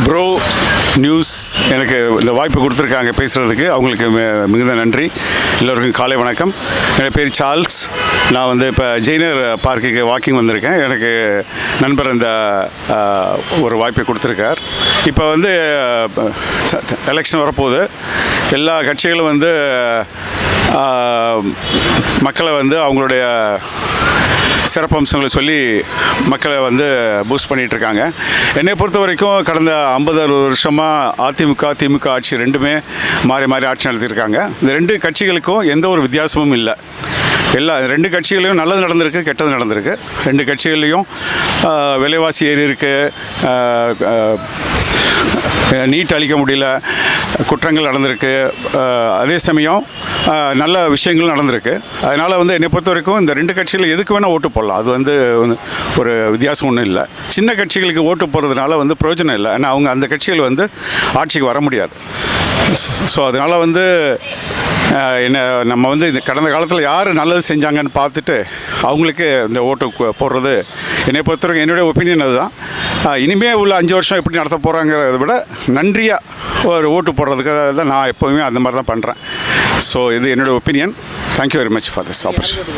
Bro news எனக்கு இந்த வாய்ப்பு கொடுத்துருக்காங்க பேசுகிறதுக்கு, அவங்களுக்கு மிகுந்த நன்றி. எல்லோருக்கும் காலை வணக்கம். என் பேர் சார்ல்ஸ். நான் இப்போ ஜெயினர் பார்க்குக்கு வாக்கிங் வந்திருக்கேன். எனக்கு நண்பர் இந்த ஒரு வாய்ப்பை கொடுத்துருக்கார். இப்போ எலெக்ஷன் வரப்போகுது. எல்லா கட்சிகளும் மக்களை அவங்களுடைய சிறப்பம்சங்களை சொல்லி மக்களை பூஸ்ட் பண்ணிகிட்ருக்காங்க. என்னை பொறுத்த வரைக்கும் கடந்த 50-60 வருஷமாக அதிமுக திமுக ஆட்சி ரெண்டுமே மாறி மாறி ஆட்சி நடத்தியிருக்காங்க. இந்த ரெண்டு கட்சிகளுக்கும் எந்த ஒரு வித்தியாசமும் இல்லை. ரெண்டு கட்சிகளையும் நல்லது நடந்திருக்கு, கெட்டது நடந்திருக்கு. ரெண்டு கட்சிகள்லேயும் விலைவாசி ஏறி இருக்குது, நீட் அளிக்க முடியல, குற்றங்கள் நடந்திருக்கு. அதே சமயம் நல்ல விஷயங்கள் நடந்திருக்கு. அதனால் என்னை பொறுத்த வரைக்கும் இந்த ரெண்டு கட்சிகள் எதுக்கு வேணால் ஓட்டு போடலாம். அது ஒரு வித்தியாசம் ஒன்றும் இல்லை. சின்ன கட்சிகளுக்கு ஓட்டு போடுறதுனால பிரயோஜனம் இல்லை. ஏன்னா அவங்க அந்த கட்சிகள் ஆட்சிக்கு வர முடியாது. ஸோ அதனால் என்ன நம்ம இந்த கடந்த காலத்தில் யார் நல்லது செஞ்சாங்கன்னு பார்த்துட்டு அவங்களுக்கு இந்த ஓட்டு போடுறது என்னை பொறுத்தவரைக்கும் என்னுடைய ஒப்பீனியன் அதுதான். இனிமேல் உள்ள 5 வருஷம் எப்படி நடத்த போகிறாங்கிறத விட நன்றியாக ஒரு ஓட்டு போடுறதுக்காக தான் நான் எப்போவுமே அந்த மாதிரி தான் பண்ணுறேன். ஸோ இது என்னுடைய opinion. Thank you very much for this opportunity.